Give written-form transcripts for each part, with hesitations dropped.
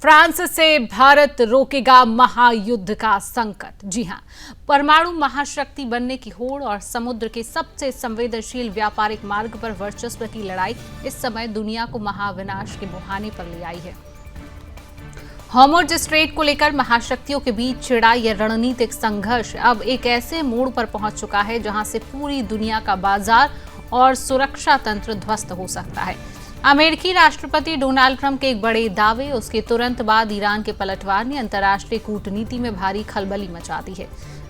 France से भारत रोकेगा महायुद्ध का संकट। जी हां, परमाणु महाशक्ति बनने की होड़ और समुद्र के सबसे संवेदनशील व्यापारिक मार्ग पर वर्चस्व की लड़ाई इस समय दुनिया को महाविनाश के मुहाने पर ले आई है। हॉर्मुज़ स्ट्रेट को लेकर महाशक्तियों के बीच छिड़ा यह रणनीतिक संघर्ष अब एक ऐसे मोड़ पर पहुंच चुका है जहां से पूरी दुनिया का बाजार और सुरक्षा तंत्र ध्वस्त हो सकता है। अमेरिकी राष्ट्रपति डोनाल्ड ट्रंप के एक बड़े दावे, उसके तुरंत बाद ईरान के पलटवार ने अंतर्राष्ट्रीय कूटनीति में भारी खलबली मचा दी है।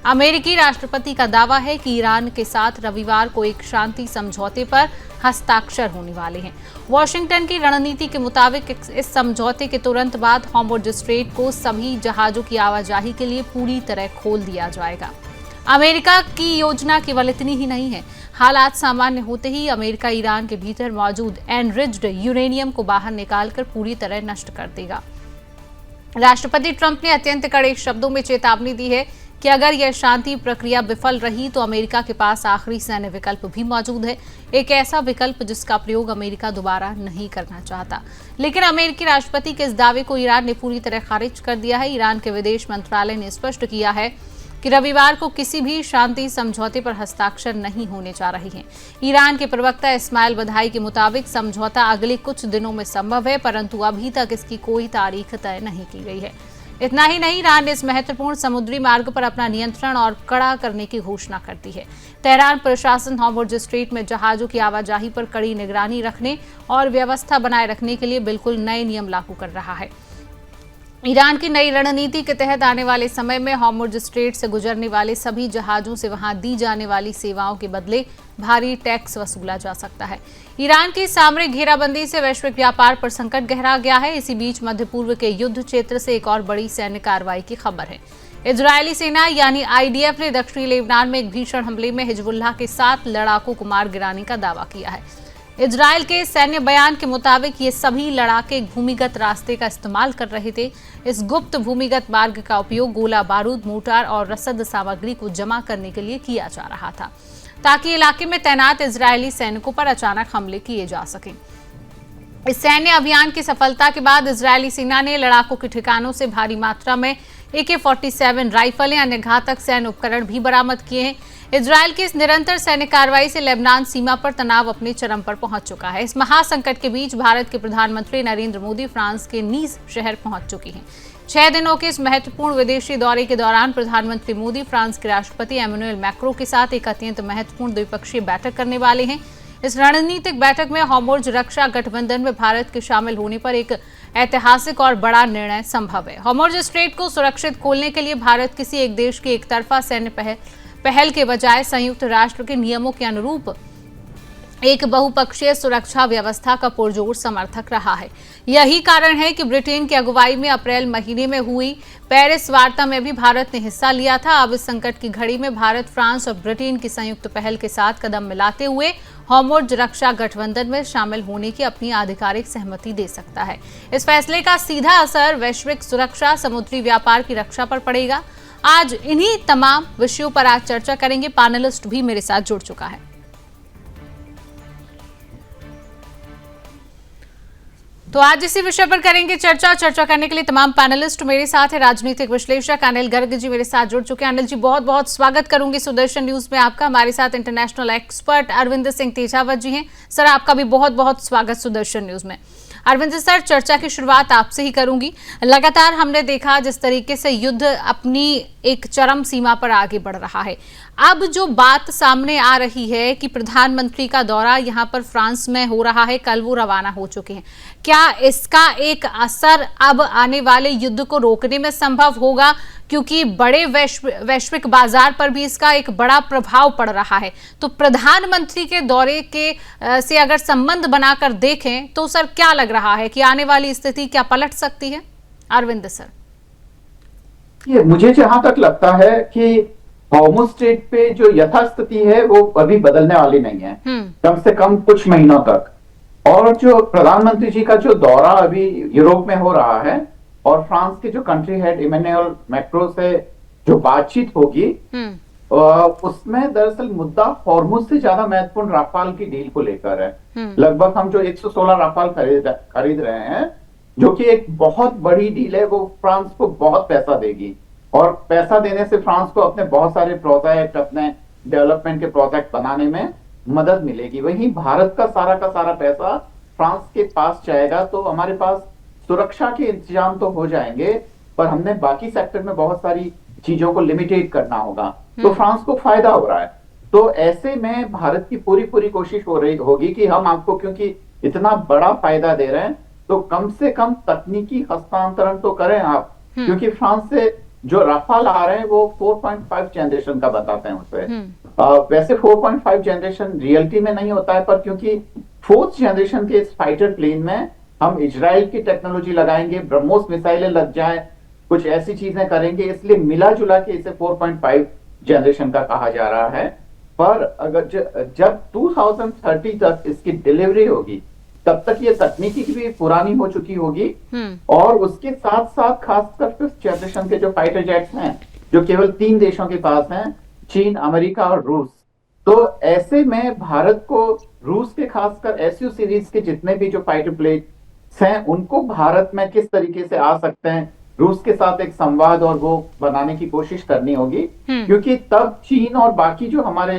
अमेरिकी राष्ट्रपति का दावा है कि ईरान के साथ रविवार को एक शांति समझौते पर हस्ताक्षर होने वाले हैं। वॉशिंगटन की रणनीति के मुताबिक इस समझौते के तुरंत बाद हॉर्मुज़ स्ट्रेट को सभी जहाजों की आवाजाही के लिए पूरी तरह खोल दिया जाएगा। अमेरिका की योजना केवल इतनी ही नहीं है। हालात सामान्य होते ही अमेरिका ईरान के भीतर मौजूद एनरिच्ड यूरेनियम को बाहर निकालकर पूरी तरह नष्ट कर देगा। राष्ट्रपति ट्रंप ने अत्यंत कड़े शब्दों में चेतावनी दी है कि अगर यह शांति प्रक्रिया विफल रही तो अमेरिका के पास आखिरी सैन्य विकल्प भी मौजूद है, एक ऐसा विकल्प जिसका प्रयोग अमेरिका दोबारा नहीं करना चाहता। लेकिन अमेरिकी राष्ट्रपति के इस दावे को ईरान ने पूरी तरह खारिज कर दिया है। ईरान के विदेश मंत्रालय ने स्पष्ट किया है कि रविवार को किसी भी शांति समझौते पर हस्ताक्षर नहीं होने जा रहे हैं। ईरान के प्रवक्ता इस्माइल बधाई के मुताबिक समझौता अगले कुछ दिनों में संभव है, परंतु अभी तक इसकी कोई तारीख तय नहीं की गई है। इतना ही नहीं, ईरान ने इस महत्वपूर्ण समुद्री मार्ग पर अपना नियंत्रण और कड़ा करने की घोषणा कर दी है। तेहरान प्रशासन हॉर्मुज़ स्ट्रेट में जहाजों की आवाजाही पर कड़ी निगरानी रखने और व्यवस्था बनाए रखने के लिए बिल्कुल नए नियम लागू कर रहा है। ईरान की नई रणनीति के तहत आने वाले समय में हॉर्मुज़ स्ट्रेट से गुजरने वाले सभी जहाजों से वहां दी जाने वाली सेवाओं के बदले भारी टैक्स वसूला जा सकता है। ईरान की सामरिक घेराबंदी से वैश्विक व्यापार पर संकट गहरा गया है। इसी बीच मध्य पूर्व के युद्ध क्षेत्र से एक और बड़ी सैन्य कार्रवाई की खबर है। इजरायली सेना यानी आईडीएफ ने दक्षिणी लेबनान में एक भीषण हमले में हिजबुल्लाह के 7 लड़ाकों को मार गिराने का दावा किया है। इजरायल के सैन्य बयान के मुताबिक ये सभी लड़ाके एक भूमिगत रास्ते का इस्तेमाल कर रहे थे। इस गुप्त भूमिगत मार्ग का उपयोग गोला बारूद, मोर्टार और रसद सामग्री को जमा करने के लिए किया जा रहा था, ताकि इलाके में तैनात इजरायली सैनिकों पर अचानक हमले किए जा सकें। इस सैन्य अभियान की सफलता के बाद इजरायली सेना ने लड़ाकों के ठिकानों से भारी मात्रा में AK-47 राइफलें, अन्य घातक सैन्य उपकरण भी बरामद किए हैं। इजरायल की इस निरंतर सैन्य कार्रवाई से लेबनान सीमा पर तनाव अपने चरम पर पहुंच चुका है। इस महासंकट के बीच भारत के प्रधानमंत्री नरेंद्र मोदी फ्रांस के नीस शहर पहुंच चुके हैं। 6 दिनों के इस महत्वपूर्ण विदेशी दौरे के दौरान प्रधानमंत्री मोदी फ्रांस के राष्ट्रपति एमेनुएल मैक्रों के साथ एक अत्यंत महत्वपूर्ण द्विपक्षीय बैठक करने वाले हैं। इस रणनीतिक बैठक में हॉर्मुज़ रक्षा गठबंधन में भारत के शामिल होने पर एक ऐतिहासिक और बड़ा निर्णय संभव है। हॉर्मुज़ स्ट्रेट को सुरक्षित खोलने के लिए भारत किसी एक देश की एकतरफा सैन्य पहल के बजाय संयुक्त राष्ट्र के नियमों के अनुरूप एक बहुपक्षीय सुरक्षा व्यवस्था का पुरजोर समर्थक रहा है। यही कारण है कि ब्रिटेन की अगुवाई में अप्रैल महीने में हुई पेरिस वार्ता में भी भारत ने हिस्सा लिया था। अब इस संकट की घड़ी में भारत फ्रांस और ब्रिटेन की संयुक्त पहल के साथ कदम मिलाते हुए हॉर्मुज़ रक्षा गठबंधन में शामिल होने की अपनी आधिकारिक सहमति दे सकता है। इस फैसले का सीधा असर वैश्विक सुरक्षा, समुद्री व्यापार की रक्षा पर पड़ेगा। आज इन्हीं तमाम विषयों पर आज चर्चा करेंगे। पैनलिस्ट भी मेरे साथ जुड़ चुका है। तो आज इसी विषय पर करेंगे चर्चा करने के लिए तमाम पैनलिस्ट मेरे साथ है। राजनीतिक विश्लेषक अनिल गर्ग जी मेरे साथ जुड़ चुके हैं। अनिल जी, बहुत बहुत स्वागत करूंगी सुदर्शन न्यूज में आपका। हमारे साथ इंटरनेशनल एक्सपर्ट अरविंद सिंह तेजावत जी हैं। सर, आपका भी बहुत बहुत स्वागत सुदर्शन न्यूज में। अरविंद सर, चर्चा की शुरुआत आपसे ही करूंगी। लगातार हमने देखा जिस तरीके से युद्ध अपनी एक चरम सीमा पर आगे बढ़ रहा है। अब जो बात सामने आ रही है कि प्रधानमंत्री का दौरा यहां पर फ्रांस में हो रहा है, कल वो रवाना हो चुके हैं, क्या इसका एक असर अब आने वाले युद्ध को रोकने में संभव होगा? क्योंकि बड़े वैश्विक बाजार पर भी इसका एक बड़ा प्रभाव पड़ रहा है। तो प्रधानमंत्री के दौरे के से अगर संबंध बनाकर देखें तो सर क्या लग रहा है कि आने वाली स्थिति क्या पलट सकती है? अरविंद सर, ये मुझे जहां तक लगता है कि हॉर्मुज़ स्ट्रेट पे जो यथास्थिति है वो अभी बदलने वाली नहीं है, कम से कम कुछ महीनों तक। और जो प्रधानमंत्री जी का जो दौरा अभी यूरोप में हो रहा है और फ्रांस के जो कंट्री हेड इमैनुएल मैक्रों से जो बातचीत होगी, उसमें दरअसल मुद्दा हॉर्मुज़ से ज्यादा महत्वपूर्ण राफाल की डील को लेकर है। लगभग हम जो 116 राफाल खरीद रहे हैं जो कि एक बहुत बड़ी डील है। वो फ्रांस को बहुत पैसा देगी, और पैसा देने से फ्रांस को अपने बहुत सारे प्रोजेक्ट, अपने डेवलपमेंट के प्रोजेक्ट बनाने में मदद मिलेगी। वहीं भारत का सारा पैसा फ्रांस के पास जाएगा, तो हमारे पास सुरक्षा के इंतजाम तो हो जाएंगे, पर हमने बाकी सेक्टर में बहुत सारी चीजों को लिमिटेड करना होगा। तो फ्रांस को फायदा हो रहा है। तो ऐसे में भारत की पूरी पूरी कोशिश हो रही होगी कि हम आपको, क्योंकि इतना बड़ा फायदा दे रहे हैं, तो कम से कम तकनीकी हस्तांतरण तो करें आप। क्योंकि फ्रांस से जो राफाल आ रहे हैं वो 4.5 जनरेशन का बताते हैं उसे। वैसे 4.5 जनरेशन रियलिटी में नहीं होता है, पर क्योंकि 4th जनरेशन के इस फाइटर प्लेन में हम इजराइल की टेक्नोलॉजी लगाएंगे, ब्रह्मोस मिसाइलें लग जाए, कुछ ऐसी चीजें करेंगे, इसलिए मिला जुला के इसे 4.5 जनरेशन का कहा जा रहा है। पर अगर जब 2030 तक इसकी डिलीवरी होगी, तब तक ये तकनीकी भी पुरानी हो चुकी होगी। और उसके साथ साथ खासकर 5th जनरेशन के जो फाइटर जेट्स हैं, जो केवल 3 देशों के पास हैं, चीन, अमेरिका और रूस। तो ऐसे में भारत को रूस के खासकर एसयू सीरीज के जितने भी जो फाइटर प्लेन्स हैं, उनको भारत में किस तरीके से आ सकते हैं, रूस के साथ एक संवाद और वो बनाने की कोशिश करनी होगी। क्योंकि तब चीन और बाकी जो हमारे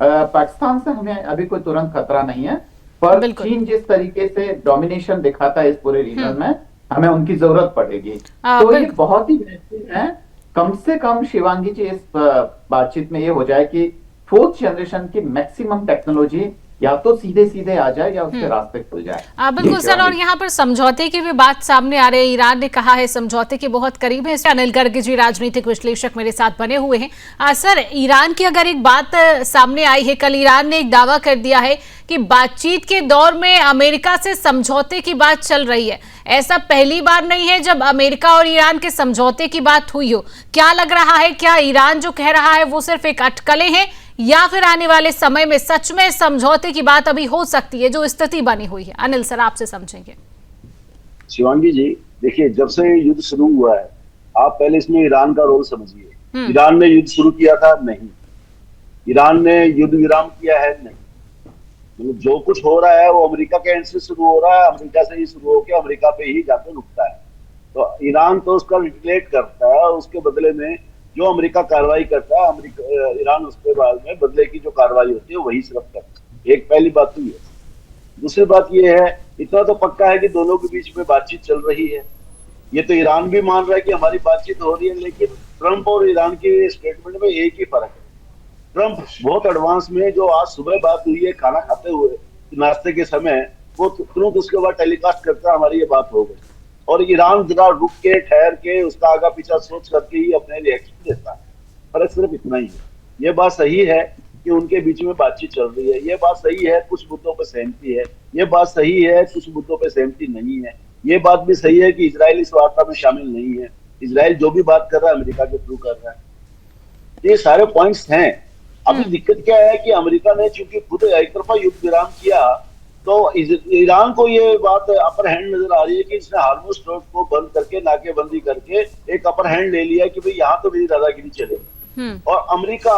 पाकिस्तान से हमें अभी कोई तुरंत खतरा नहीं है, पर चीन जिस तरीके से डोमिनेशन दिखाता है इस पूरे रीजन में, हमें उनकी जरूरत पड़ेगी। तो ये बहुत ही बेहतरीन है। कम से कम शिवांगी जी, इस बातचीत में ये हो जाए कि 4th जनरेशन की मैक्सिमम टेक्नोलॉजी या तो सीधे सीधे आ जाए या उसके रास्ते खुल जाए। बिल्कुल सर, और यहाँ पर समझौते की भी बात सामने आ रही है। ईरान ने कहा है समझौते के बहुत करीब है। अनिल गर्ग जी, राजनीतिक विश्लेषक, मेरे साथ बने हुए हैं। सर, ईरान की अगर एक बात सामने आई है, कल ईरान ने एक दावा कर दिया है कि बातचीत के दौर में अमेरिका से समझौते की बात चल रही है। ऐसा पहली बार नहीं है जब अमेरिका और ईरान के समझौते की बात हुई हो। क्या लग रहा है, क्या ईरान जो कह रहा है वो सिर्फ एक अटकलें हैं, या फिर आने वाले समय में सच में समझौते की बात अभी हो सकती है, जो स्थिति बनी हुई है? अनिल सर, आपसे समझेंगे। शिवांगी जी, देखिए, जब से युद्ध शुरू हुआ है, आप पहले इसमें ईरान का रोल समझिए। ईरान ने युद्ध शुरू किया था? नहीं। ईरान ने युद्ध विराम किया है? नहीं। मतलब जो कुछ हो रहा है वो अमेरिका के एंड से शुरू हो रहा है, अमेरिका से ही शुरू होकर अमेरिका पे ही जाकर रुकता है। तो ईरान तो उसका रिटेलिएट करता है, और उसके बदले में जो अमेरिका कार्रवाई करता है, ईरान उसके बाद में बदले की जो कार्रवाई होती है वही सिर्फ करता है। एक पहली बात तो ये। दूसरी बात ये है, इतना तो पक्का है कि दोनों के बीच में बातचीत चल रही है। ये तो ईरान भी मान रहा है कि हमारी बातचीत हो रही है, लेकिन ट्रंप और ईरान के स्टेटमेंट में एक ही फर्क है। ट्रंप बहुत एडवांस में, जो आज सुबह बात हुई है खाना खाते हुए, नाश्ते के समय, वो तुरंत उसके बाद टेलीकास्ट करता है हमारी ये बात हो गई। और ईरान जरा रुक के, ठहर के, उसका आगा पीछा सोच करके ही अपने रिएक्शन देता है। फर्क सिर्फ इतना ही है। ये बात सही है कि उनके बीच में बातचीत चल रही है। ये बात सही है कुछ मुद्दों पर सहमति है। ये बात सही है कुछ मुद्दों पर सहमति नहीं है। ये बात भी सही है कि इजराइल इस वार्ता में शामिल नहीं है। इजराइल जो भी बात कर रहा है अमेरिका के थ्रू कर रहा है। ये सारे पॉइंट्स हैं। अभी दिक्कत क्या है कि अमेरिका ने चूंकि खुद एक तरफा युद्ध विराम किया, तो ईरान को ये बात अपर हैंड नजर आ रही है कि इसने हार्मुज स्ट्रेट को बंद करके, नाकेबंदी करके एक अपर हैंड ले लिया कि भाई यहाँ तो मेरी दादागिरी चलेगी। और अमेरिका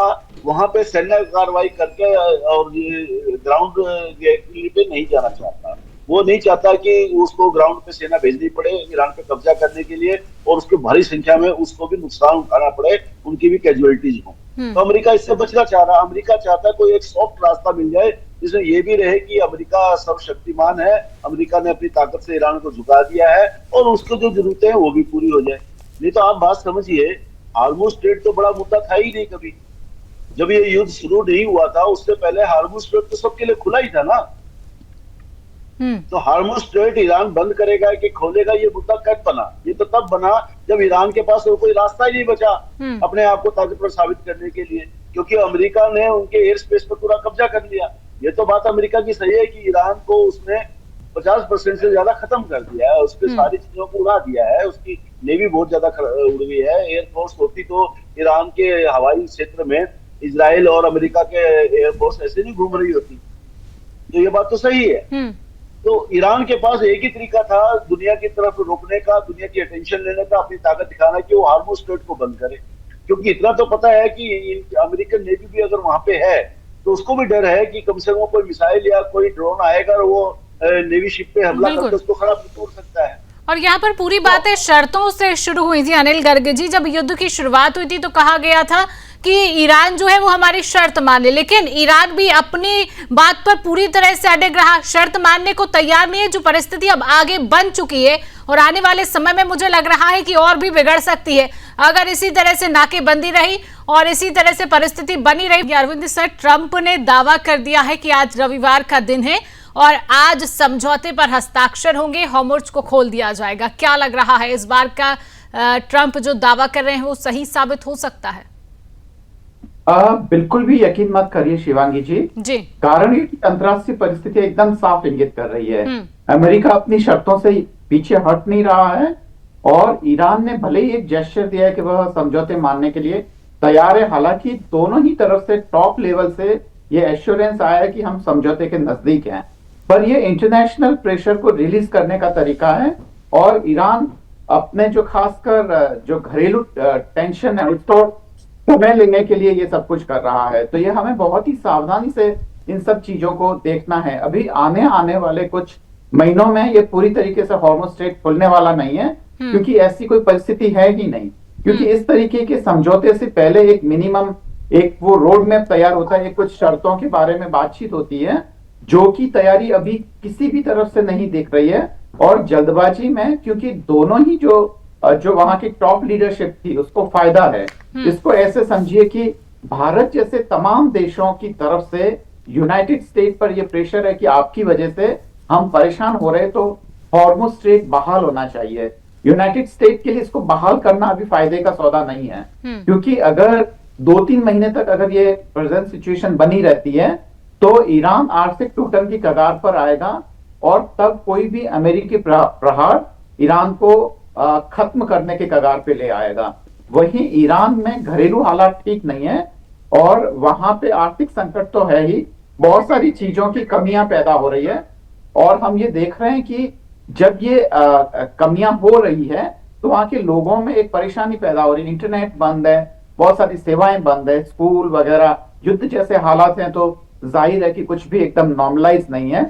वहां पे सैन्य कार्रवाई करके और ये ग्राउंड पे नहीं जाना चाहता। वो नहीं चाहता कि उसको ग्राउंड पे सेना भेजनी पड़े ईरान पे कब्जा करने के लिए, और उसके भारी संख्या में उसको भी नुकसान उठाना पड़े, उनकी भी कैजुअलिटीज हो। तो अमेरिका इससे बचना चाह रहा है। अमेरिका चाहता है कोई एक सॉफ्ट रास्ता मिल जाए जिसमें ये भी रहे कि अमेरिका सर्वशक्तिमान है, अमेरिका ने अपनी ताकत से ईरान को झुका दिया है, और उसको जो जरूरतें हैं वो भी पूरी हो जाए। नहीं तो आप बात समझिए, हार्मुज स्ट्रेट तो बड़ा मुद्दा था ही नहीं कभी। जब ये युद्ध शुरू नहीं हुआ था उससे पहले हार्मुज स्ट्रेट तो सबके लिए खुला ही था ना। तो हार्मुज स्ट्रेट ईरान बंद करेगा कि खोलेगा, ये मुद्दा कब बना? ये तो तब बना जब ईरान के पास और कोई रास्ता ही नहीं बचा अपने आप को ताकतवर साबित करने के लिए, क्योंकि अमेरिका ने उनके एयर स्पेस पर पूरा कब्जा कर लिया। ये तो बात अमेरिका की सही है कि ईरान को उसने 50% से ज्यादा खत्म कर दिया है, उसके सारी चीजों को उड़ा दिया है। उसकी नेवी बहुत ज्यादा उड़ गई है। एयरफोर्स होती तो ईरान के हवाई क्षेत्र में इजराइल और अमेरिका के एयरफोर्स ऐसे नहीं घूम रही होती। तो ये बात तो सही है। तो ईरान के पास एक ही तरीका था दुनिया की तरफ रोकने का, दुनिया की अटेंशन लेने का, अपनी ताकत दिखाना, कि वो हार्मुज स्ट्रेट को बंद करे। क्योंकि इतना तो पता है कि अमेरिकन नेवी भी अगर वहां पे है तो उसको भी डर है कि कम से कम कोई मिसाइल या कोई ड्रोन आएगा और वो नेवी शिप पे हमला करके उसको खराब तोड़ सकता है। और यहाँ पर पूरी बातें शर्तों से शुरू हुई थी अनिल गर्ग जी। जब युद्ध की शुरुआत हुई थी तो कहा गया था कि ईरान जो है वो हमारी शर्त मान ले, लेकिन ईरान भी अपनी बात पर पूरी तरह से अडिग रहा, शर्त मानने को तैयार नहीं है। जो परिस्थिति अब आगे बन चुकी है और आने वाले समय में मुझे लग रहा है कि और भी बिगड़ सकती है अगर इसी तरह से नाकेबंदी रही और इसी तरह से परिस्थिति बनी रही। अरविंद सर, ट्रंप ने दावा कर दिया है कि आज रविवार का दिन है और आज समझौते पर हस्ताक्षर होंगे, हॉर्मुज़ को खोल दिया जाएगा। क्या लग रहा है इस बार का ट्रंप जो दावा कर रहे हैं वो सही साबित हो सकता है? बिल्कुल भी यकीन मत करिए शिवांगी जी। कारण ये कि अंतर्राष्ट्रीय परिस्थिति एकदम साफ इंगित कर रही है। अमेरिका अपनी शर्तों से पीछे हट नहीं रहा है और ईरान ने भले ही एक जेस्चर दिया है कि वह समझौते मानने के लिए तैयार है। हालांकि दोनों ही तरफ से टॉप लेवल से ये एश्योरेंस आया है कि हम समझौते के नजदीक हैं, पर ये इंटरनेशनल प्रेशर को रिलीज करने का तरीका है और ईरान अपने जो खासकर जो घरेलू टेंशन है उसको समय लेने के लिए ये सब कुछ कर रहा है। तो ये हमें बहुत ही सावधानी से इन सब चीजों को देखना है। अभी आने वाले कुछ महीनों में ये पूरी तरीके से हॉर्मुज़ स्ट्रेट खुलने वाला नहीं है, क्योंकि ऐसी कोई परिस्थिति है ही नहीं। क्योंकि इस तरीके के समझौते से पहले एक मिनिमम एक वो रोड मैप तैयार होता है, कुछ शर्तों के बारे में बातचीत होती है, जो की तैयारी अभी किसी भी तरफ से नहीं दिख रही है। और जल्दबाजी में, क्योंकि दोनों ही जो वहां की टॉप लीडरशिप थी उसको फायदा है। इसको ऐसे समझिए कि भारत जैसे तमाम देशों की तरफ से यूनाइटेड स्टेट पर यह प्रेशर है कि आपकी वजह से हम परेशान हो रहे, तो हॉर्मुज़ स्ट्रेट बहाल होना चाहिए। यूनाइटेड स्टेट के लिए इसको बहाल करना अभी फायदे का सौदा नहीं है, क्योंकि अगर 2-3 महीने तक अगर ये प्रेजेंट सिचुएशन बनी रहती है तो ईरान आर्थिक टूटन की कगार पर आएगा और तब कोई भी अमेरिकी प्रहार ईरान को खत्म करने के कगार पे ले आएगा। वहीं ईरान में घरेलू हालात ठीक नहीं है और वहां पे आर्थिक संकट तो है ही, बहुत सारी चीजों की कमियां पैदा हो रही है। और हम ये देख रहे हैं कि जब ये कमियां हो रही है तो वहां के लोगों में एक परेशानी पैदा हो रही है। इंटरनेट बंद है, बहुत सारी सेवाएं बंद है, स्कूल वगैरह, युद्ध जैसे हालात हैं तो जाहिर है कि कुछ भी एकदम नॉर्मलाइज नहीं है।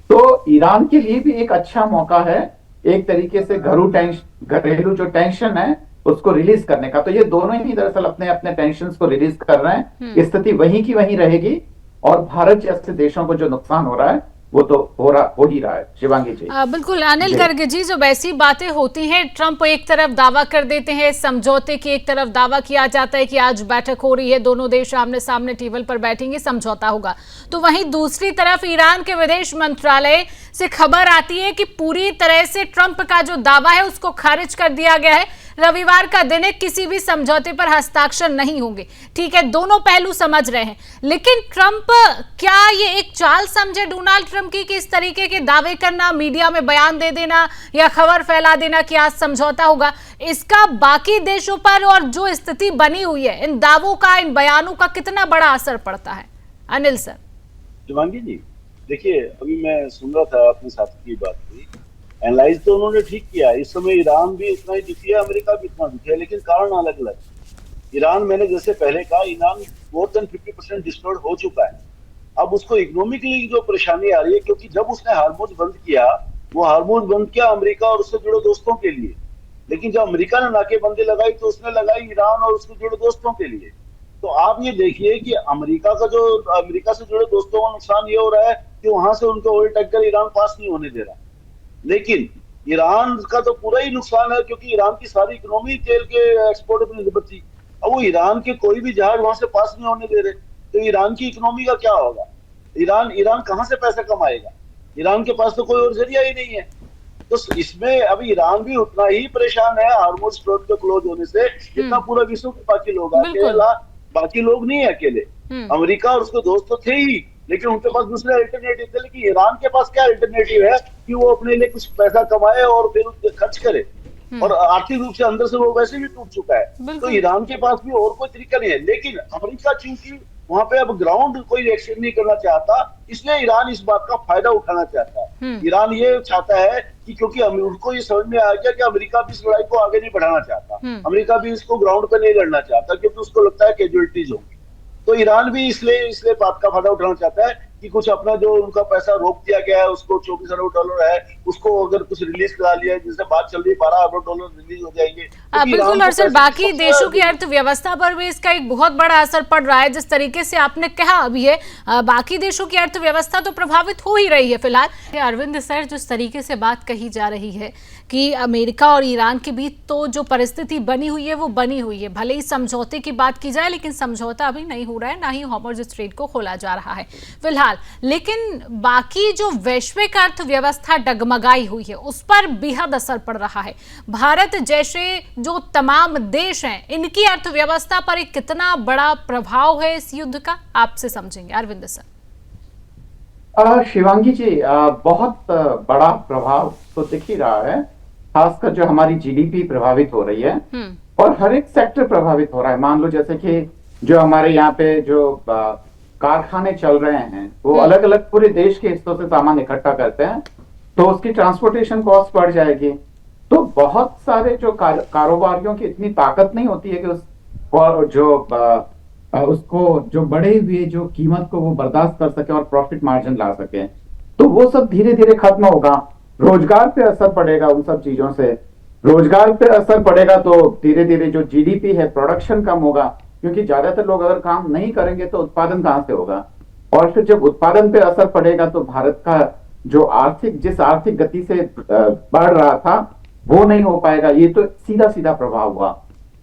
तो ईरान के लिए भी एक अच्छा मौका है एक तरीके से घरेलू जो टेंशन है उसको रिलीज करने का। तो ये दोनों ही दरअसल अपने अपने टेंशन को रिलीज कर रहे हैं। स्थिति वहीं की वहीं रहेगी और भारत जैसे देशों को जो नुकसान हो रहा है वो तो हो ही रहा है। शिवांगी जी बिल्कुल। अनिल गर्ग जी, जब ऐसी बातें होती हैं, ट्रंप एक तरफ दावा कर देते हैं समझौते की, एक तरफ दावा किया जाता है कि आज बैठक हो रही है, दोनों देश आमने सामने टेबल पर बैठेंगे, समझौता होगा, तो वहीं दूसरी तरफ ईरान के विदेश मंत्रालय से खबर आती है कि पूरी तरह से ट्रंप का जो दावा है उसको खारिज कर दिया गया है। रविवार का दिन है, किसी भी समझौते पर हस्ताक्षर नहीं होंगे। ठीक है, दोनों पहलू समझ रहे हैं, लेकिन ट्रंप क्या ये एक चाल समझे डोनाल्ड ट्रंप की कि इस तरीके के दावे करना, मीडिया में बयान दे देना या खबर फैला देना कि आज समझौता होगा, इसका बाकी देशों पर और जो स्थिति बनी हुई है, इन दावों का, इन बयानों का कितना बड़ा असर पड़ता है? अनिल सर। शिवांगी जी, देखिए, अभी मैं सुन रहा था अपने साथी की बात की, एनालाइज तो उन्होंने ठीक किया। इस समय ईरान भी उतना ही दुखी है, अमेरिका भी उतना दुखी है, लेकिन कारण अलग अलग। ईरान, मैंने जैसे पहले कहा, ईरान मोर देन 50% डिस्ट्रॉयड हो चुका है। अब उसको इकोनॉमिकली जो परेशानी आ रही है, क्योंकि जब उसने हार्मुज़ बंद किया, वो हार्मुज़ बंद किया अमेरिका और उससे जुड़े दोस्तों के लिए, लेकिन जब अमेरिका ने नाकेबंदी लगाई तो उसने लगाई ईरान और उससे जुड़े दोस्तों के लिए। तो आप ये देखिए कि अमेरिका से जुड़े दोस्तों को नुकसान ये हो रहा है कि वहां से उनको ऑयल टैंकर ईरान पास नहीं होने दे रहा, लेकिन ईरान का तो पूरा ही नुकसान है, क्योंकि ईरान की सारी इकोनॉमी तेल के एक्सपोर्ट पर निर्भर थी। अब वो ईरान के कोई भी जहाज वहां से पास नहीं होने दे रहे, तो ईरान की इकोनॉमी का क्या होगा? ईरान कहां से पैसा कमाएगा? ईरान के पास तो कोई और जरिया ही नहीं है। तो इसमें अभी ईरान भी उतना ही परेशान है हार्मुज़ स्ट्रेट के क्लोज होने से, जितना पूरा विश्व के बाकी लोग। अकेला बाकी लोग नहीं है, अकेले अमेरिका और उसके दोस्त तो थे ही, लेकिन उनके पास दूसरे अल्टरनेटिव थे। लेकिन ईरान के पास क्या अल्टरनेटिव है कि वो अपने लिए कुछ पैसा कमाए और फिर उससे खर्च करे, और आर्थिक रूप से अंदर से वो वैसे भी टूट चुका है। तो ईरान के पास भी और कोई तरीका नहीं है। लेकिन अमेरिका चूंकि वहां पे अब ग्राउंड कोई एक्शन नहीं करना चाहता, इसलिए ईरान इस बात का फायदा उठाना चाहता है। ईरान ये चाहता है कि, क्योंकि उनको ये समझ में आ गया कि अमेरिका भी इस लड़ाई को आगे नहीं बढ़ाना चाहता, अमेरिका भी इसको ग्राउंड पे नहीं लड़ना चाहता, क्योंकि उसको लगता है कैजुअलिटीज होंगी। तो ईरान भी इसलिए बात का फायदा उठाना चाहता है कि कुछ अपना जो उनका पैसा रोक दिया गया है, उसको 24 अरब डॉलर है, उसको अगर कुछ रिलीज करा लिया है, जिससे बात चल रही है 12 अरब डॉलर रिलीज हो जाएंगे। बिल्कुल। और सर, बाकी देशों की अर्थव्यवस्था पर भी इसका एक बहुत बड़ा असर पड़ रहा है। जिस तरीके से आपने कहा अभी है, बाकी देशों की अर्थव्यवस्था तो प्रभावित हो ही रही है फिलहाल। अरविंद सर, जिस तरीके से बात कही जा रही है कि अमेरिका और ईरान के बीच तो जो परिस्थिति बनी हुई है वो बनी हुई है, भले ही समझौते की बात की जाए लेकिन समझौता अभी नहीं हो रहा है, ना ही हॉर्मुज़ स्ट्रेट को खोला जा रहा है फिलहाल। लेकिन बाकी जो वैश्विक अर्थव्यवस्था डगमगाई हुई है उस पर बेहद असर पड़ रहा है। भारत जैसे जो तमाम देश हैं, इनकी अर्थव्यवस्था पर एक कितना बड़ा प्रभाव है इस युद्ध का, आपसे समझेंगे अरविंद सर। शिवांगी जी, बहुत बड़ा प्रभाव तो दिख ही रहा है। खासकर जो हमारी जीडीपी प्रभावित हो रही है और हर एक सेक्टर प्रभावित हो रहा है। मान लो जैसे कि जो हमारे यहाँ पे जो कारखाने चल रहे हैं वो अलग अलग पूरे देश के हिस्सों से सामान इकट्ठा करते हैं, तो उसकी ट्रांसपोर्टेशन कॉस्ट बढ़ जाएगी। तो बहुत सारे जो कारोबारियों की इतनी ताकत नहीं होती है कि उसको जो बढ़े हुए जो कीमत को वो बर्दाश्त कर सके और प्रॉफिट मार्जिन ला सके। तो वो सब धीरे धीरे खत्म होगा। रोजगार पे असर पड़ेगा उन सब चीजों से। रोजगार पे असर पड़ेगा तो धीरे धीरे जो जीडीपी है, प्रोडक्शन कम होगा, क्योंकि ज्यादातर लोग अगर काम नहीं करेंगे तो उत्पादन कहां से होगा। और फिर जब उत्पादन पे असर पड़ेगा तो भारत का जो जिस आर्थिक गति से बढ़ रहा था वो नहीं हो पाएगा। ये तो सीधा सीधा प्रभाव हुआ।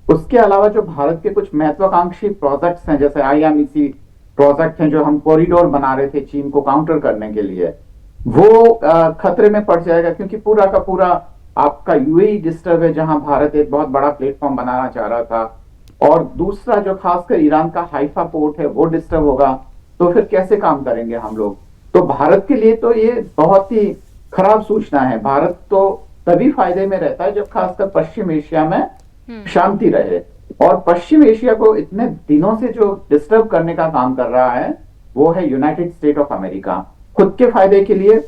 उसके अलावा जो भारत के कुछ महत्वाकांक्षी प्रोजेक्ट्स हैं, जैसे IMEC प्रोजेक्ट हैं जो हम कॉरिडोर बना रहे थे चीन को काउंटर करने के लिए, वो खतरे में पड़ जाएगा, क्योंकि पूरा का पूरा आपका UAE डिस्टर्ब है, जहां भारत एक बहुत बड़ा प्लेटफॉर्म बनाना चाह रहा था। और दूसरा जो खासकर ईरान का हाइफा पोर्ट है वो डिस्टर्ब होगा, तो फिर कैसे काम करेंगे हम लोग। तो भारत के लिए तो ये बहुत ही खराब सूचना है। भारत तो तभी फायदे में रहता है जब खासकर पश्चिम एशिया में शांति रहे। और पश्चिम एशिया को इतने दिनों से जो डिस्टर्ब करने का काम कर रहा है वो है यूनाइटेड स्टेट ऑफ अमेरिका। खुद के फायदे के लिए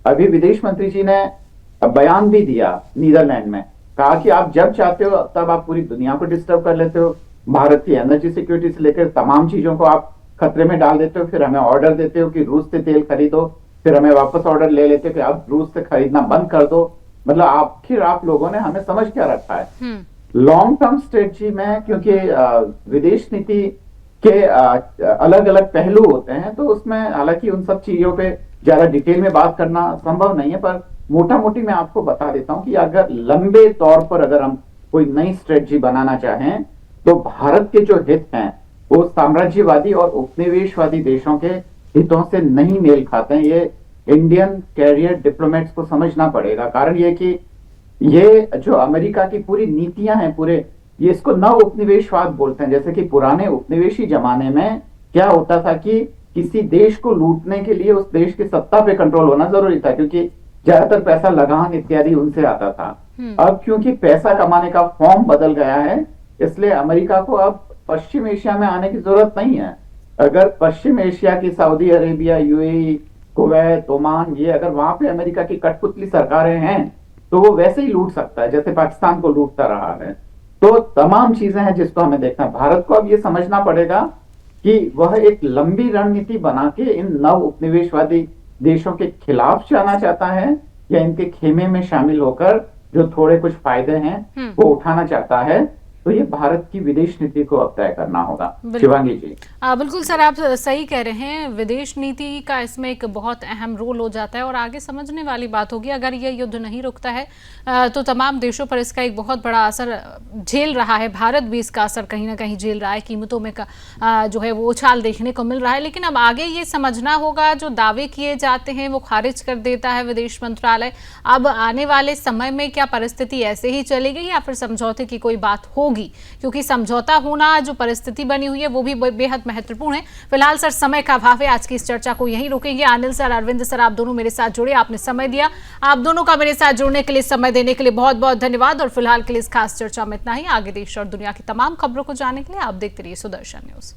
अभी विदेश मंत्री जी ने बयान भी दिया नीदरलैंड में, कहा कि आप जब चाहते हो तब आप पूरी दुनिया को डिस्टर्ब कर लेते हो, भारत की एनर्जी सिक्योरिटी से लेकर तमाम चीजों को आप खतरे में डाल देते हो, फिर हमें ऑर्डर देते हो कि रूस से तेल खरीदो, फिर हमें वापस ऑर्डर ले लेते हो कि अब रूस से खरीदना बंद कर दो। मतलब आखिर आप लोगों ने हमें समझ क्या रखा है। लॉन्ग टर्म स्ट्रेटजी में, क्योंकि विदेश नीति के अलग अलग पहलू होते हैं, तो उसमें हालांकि उन सब चीजों पे ज्यादा डिटेल में बात करना संभव नहीं है, पर मोटा मोटी मैं आपको बता देता हूं कि अगर लंबे तौर पर अगर हम कोई नई स्ट्रेटजी बनाना चाहें तो भारत के जो हित हैं वो साम्राज्यवादी और उपनिवेशवादी देशों के हितों से नहीं मेल खाते हैं। ये इंडियन कैरियर डिप्लोमेट्स को समझना पड़ेगा। कारण ये कि ये जो अमेरिका की पूरी नीतियां हैं, पूरे ये इसको नव उपनिवेशवाद बोलते हैं। जैसे कि पुराने उपनिवेशी जमाने में क्या होता था कि किसी देश को लूटने के लिए उस देश की सत्ता पे कंट्रोल होना जरूरी था, क्योंकि ज्यादातर पैसा लगान इत्यादि उनसे आता था। अब क्योंकि पैसा कमाने का फॉर्म बदल गया है, इसलिए अमेरिका को अब पश्चिम एशिया में आने की जरूरत नहीं है। अगर पश्चिम एशिया की Saudi Arabia, UAE, Kuwait, Oman, ये अगर वहां पे अमेरिका की कठपुतली सरकारें हैं तो वो वैसे ही लूट सकता है जैसे पाकिस्तान को लूटता रहा है। तो तमाम चीजें हैं जिसको हमें देखना है। भारत को अब ये समझना पड़ेगा कि वह एक लंबी रणनीति बना के इन नव उपनिवेशवादी देशों के खिलाफ जाना चाहता है या इनके खेमे में शामिल होकर जो थोड़े कुछ फायदे हैं वो उठाना चाहता है। तो ये भारत की विदेश नीति को अब तय करना होगा। शिवांगी जी, बिल्कुल सर, आप सही कह रहे हैं। विदेश नीति का इसमें एक बहुत अहम रोल हो जाता है और आगे समझने वाली बात होगी। अगर ये युद्ध नहीं रुकता है तो तमाम देशों पर इसका एक बहुत बड़ा असर झेल रहा है। भारत भी इसका असर कहीं ना कहीं झेल रहा है। कीमतों में जो है वो उछाल देखने को मिल रहा है। लेकिन अब आगे ये समझना होगा, जो दावे किए जाते हैं वो खारिज कर देता है विदेश मंत्रालय। अब आने वाले समय में क्या परिस्थिति ऐसे ही चलेगी या फिर समझौते की कोई बात होगी? क्योंकि समझौता होना, जो परिस्थिति बनी हुई है वो भी बेहद महत्वपूर्ण है। फिलहाल सर समय का अभाव है, आज की इस चर्चा को यहीं रोकेंगे। अनिल सर, अरविंद सर, आप दोनों मेरे साथ जुड़े, आपने समय दिया। आप दोनों का मेरे साथ जुड़ने के लिए, समय देने के लिए बहुत बहुत धन्यवाद। और फिलहाल के लिए इस खास चर्चा में इतना ही। आगे देश और दुनिया की तमाम खबरों को जानने के लिए आप देखते रहिए सुदर्शन न्यूज।